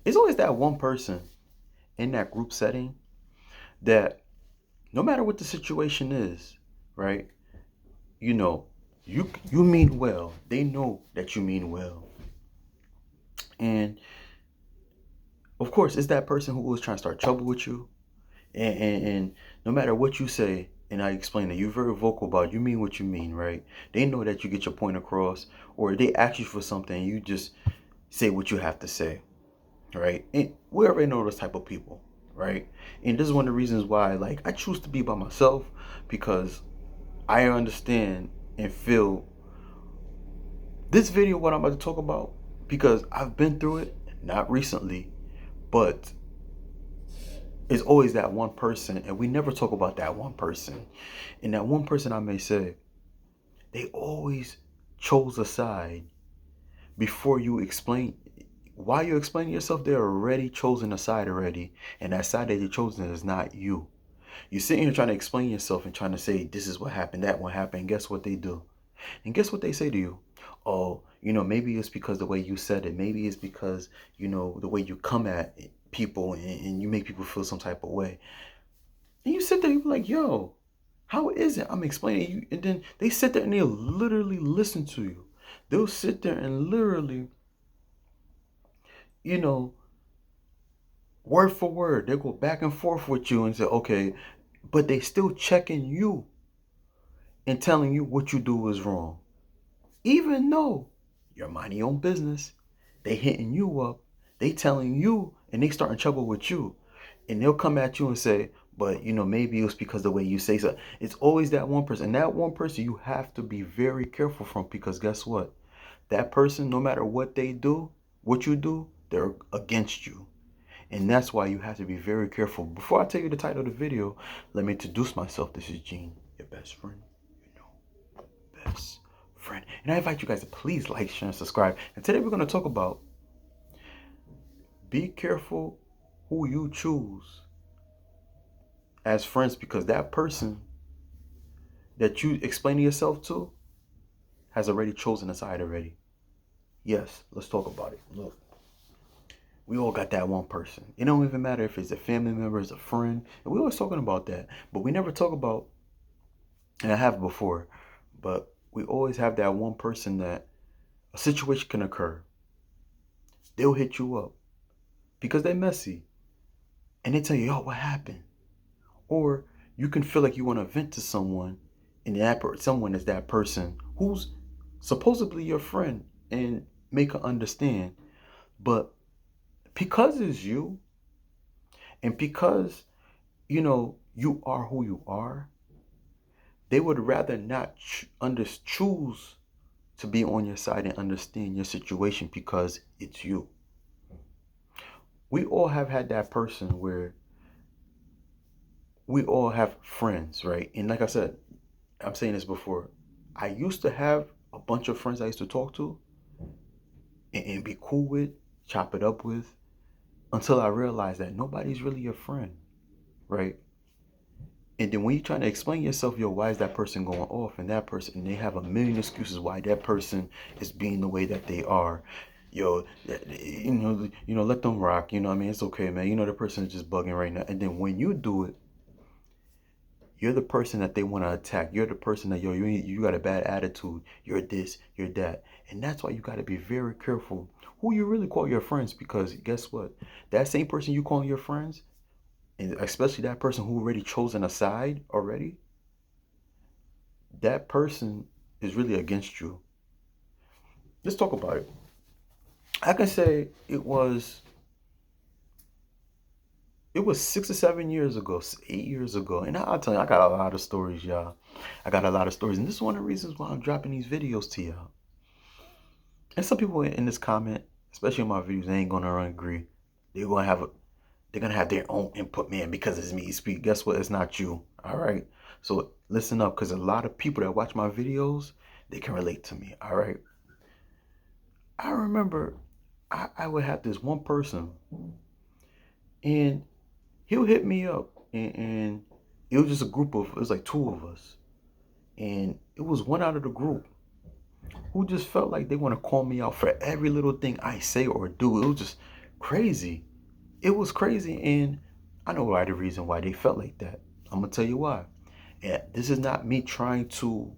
It's always that one person in that group setting that no matter what the situation is, right? You know, you mean well. They know that you mean well. And of course, it's that person who was trying to start trouble with you. And no matter what you say, and I explain that you're very vocal about, you mean what you mean, right? They know that you get your point across, or they ask you for something, you just say what you have to say, right? And we already know those type of people, right? And this is one of the reasons why, like, I choose to be by myself, because I understand and feel this video, what I'm about to talk about, because I've been through it, not recently, but it's always that one person, and we never talk about that one person. And that one person, I may say, they always chose a side before you explain. While you're explaining yourself, they're already chosen a side already, and that side that they're chosen is not you. You're sitting here trying to explain yourself and trying to say this is what happened, that one happened. And guess what they do? And guess what they say to you? Oh, maybe it's because the way you said it. Maybe it's because, the way you come at people, and you make people feel some type of way. And you sit there, you're like, yo, how is it? I'm explaining you. And then they sit there and they'll literally listen to you. They'll sit there and literally, you know, word for word, they'll go back and forth with you and say, okay, but they still checking you and telling you what you do is wrong. Even though you're minding your own business, they hitting you up, they telling you, and they starting trouble with you. And they'll come at you and say, but maybe it was because the way you say so. It's always that one person. And that one person you have to be very careful from, because guess what? That person, no matter what they do, what you do, they're against you. And that's why you have to be very careful. Before I tell you the title of the video, let me introduce myself. This is Gene, your best friend. Best friend. And I invite you guys to please like, share, and subscribe. And today we're going to talk about, be careful who you choose as friends, because that person that you explain to yourself to has already chosen a side already. Yes, let's talk about it. Look, we all got that one person. It don't even matter if it's a family member, it's a friend. And we always talking about that. But we never talk about, and I have before, but we always have that one person that a situation can occur. They'll hit you up because they're messy. And they tell you, yo, what happened? Or you can feel like you want to vent to someone, and someone is that person who's supposedly your friend, and make her understand. But because it's you, and because you are who you are, they would rather not choose to be on your side and understand your situation, because it's you. We all have had that person where we all have friends, right? And like I said, I'm saying this before, I used to have a bunch of friends I used to talk to, and be cool with, chop it up with, until I realized that nobody's really your friend, right? And then when you're trying to explain yourself, yo, why is that person going off? And that person, and they have a million excuses why that person is being the way that they are. Yo, let them rock. You know what I mean? It's okay, man. The person is just bugging right now. And then when you do it, you're the person that they want to attack. You're the person that, yo, you got a bad attitude. You're this, you're that. And that's why you got to be very careful who you really call your friends, because guess what? That same person you calling your friends, and especially that person who already chosen a side already, that person is really against you. Let's talk about it. I can say it was 6 or 7 years ago, 8 years ago, and I'll tell you, I got a lot of stories, y'all. I got a lot of stories, and this is one of the reasons why I'm dropping these videos to y'all. And some people in this comment, especially in my videos, they ain't gonna agree. They're gonna have their own input, man, because it's me speak. Guess what? It's not you. All right. So listen up, because a lot of people that watch my videos, they can relate to me. All right. I remember I would have this one person, and he'll hit me up, and it was just it was like two of us. And it was one out of the group who just felt like they want to call me out for every little thing I say or do. It was just crazy. It was crazy, and I know why the reason why they felt like that. I'm gonna tell you why. Yeah, this is not me trying to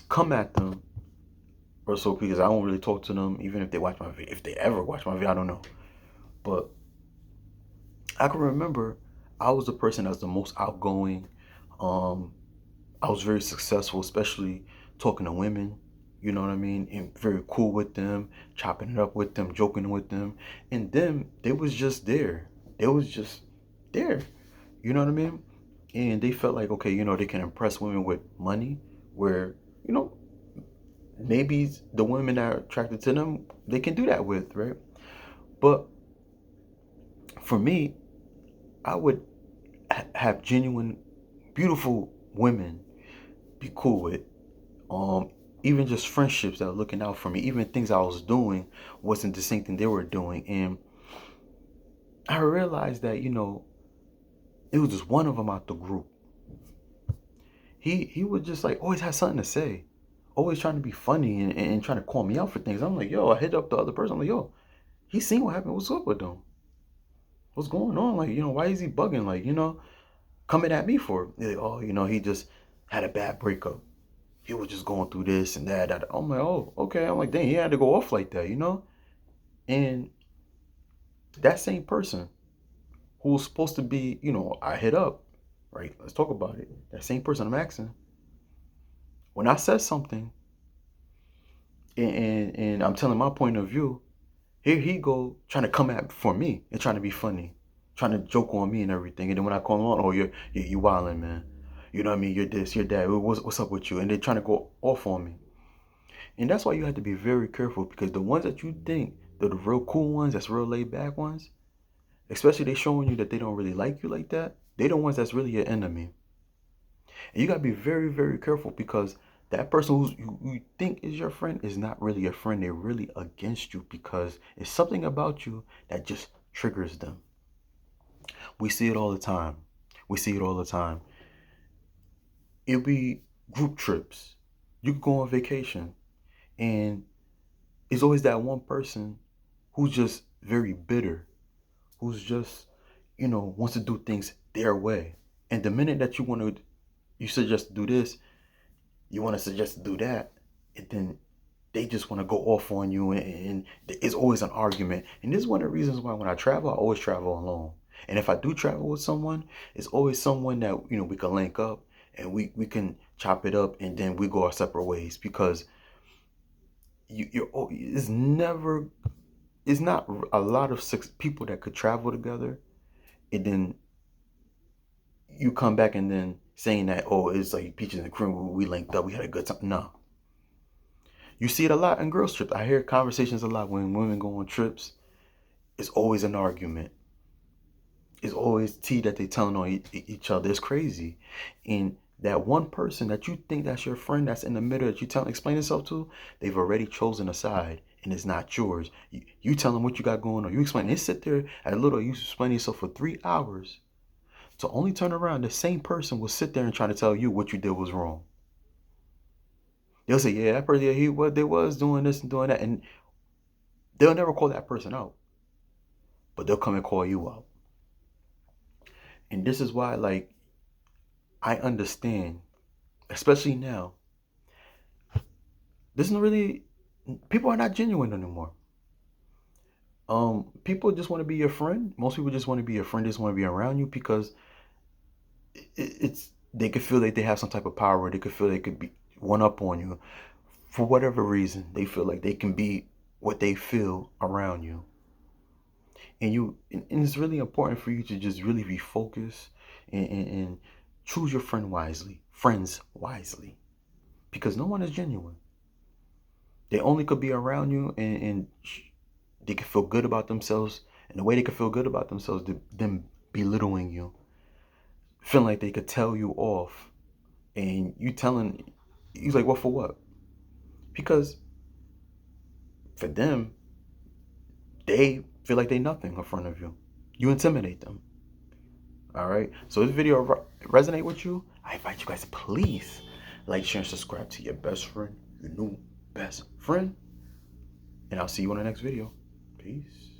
come at them or so, because I don't really talk to them, even if they watch my video. If they ever watch my video, I don't know. But I can remember I was the person that's the most outgoing. Um, I was very successful, especially talking to women. You know what I mean? And very cool with them, chopping it up with them, joking with them. And them, they was just there. They was just there. You know what I mean? And they felt like, okay, they can impress women with money, where, you know, maybe the women that are attracted to them, they can do that with, right? But for me, I would have genuine, beautiful women be cool with. Um, Even just friendships that were looking out for me, even things I was doing wasn't the same thing they were doing. And I realized that, it was just one of them out the group. He would just like always have something to say, always trying to be funny and trying to call me out for things. I'm like, yo, I hit up the other person. I'm like, yo, he seen what happened. What's up with them? What's going on? Like, why is he bugging? Like, coming at me for it. They're like, oh, he just had a bad breakup. He was just going through this and that. I'm like, oh, okay. I'm like, dang, he had to go off like that. And that same person who was supposed to be, I hit up, right? Let's talk about it. That same person I'm asking, when I said something and I'm telling my point of view, here he go trying to come at for me and trying to be funny, trying to joke on me and everything. And then when I call him on, oh, you wilding, man. You know what I mean? You're this, you're that. What's up with you? And they're trying to go off on me. And that's why you have to be very careful, because the ones that you think they're the real cool ones, that's real laid back ones, especially they showing you that they don't really like you like that, they the ones that's really your enemy. And you gotta be very, very careful, because that person you think is your friend is not really your friend. They're really against you, because it's something about you that just triggers them. We see it all the time. We see it all the time. It'll be group trips. You could go on vacation, and it's always that one person who's just very bitter, who's just, wants to do things their way. And the minute that you suggest do this, you want to suggest do that, and then they just want to go off on you, and it's always an argument. And this is one of the reasons why when I travel, I always travel alone. And if I do travel with someone, it's always someone that, we can link up and we can chop it up, and then we go our separate ways, because it's never, it's not a lot of six people that could travel together, and then you come back and then saying that, oh, it's like peaches and cream, we linked up, we had a good time. No. You see it a lot in girls' trips. I hear conversations a lot when women go on trips. It's always an argument. It's always tea that they telling on each other. It's crazy. And that one person that you think that's your friend, that's in the middle, that you explain yourself to, they've already chosen a side, and it's not yours. You tell them what you got going on. You explain. They sit there at a little. You explain yourself for 3 hours. To only turn around, the same person will sit there and try to tell you what you did was wrong. They'll say, yeah, that person, yeah, they was doing this and doing that, and they'll never call that person out, but they'll come and call you out. And this is why, like, I understand, especially now, this isn't really, people are not genuine anymore. People just want to be your friend. Most people just want to be your friend, just want to be around you, because it's they could feel like they have some type of power. They could feel they could be one up on you. For whatever reason, they feel like they can be what they feel around you. And it's really important for you to just really be focused and choose your friends wisely, because no one is genuine. They only could be around you, and they can feel good about themselves, and the way they can feel good about themselves, them belittling you, feeling like they could tell you off, and he's like, what for what? Because for them, they feel like they nothing in front of you. You intimidate them. All right. So if this video resonate with you, I invite you guys to please like, share, and subscribe to your best friend, your new best friend. And I'll see you on the next video. Peace.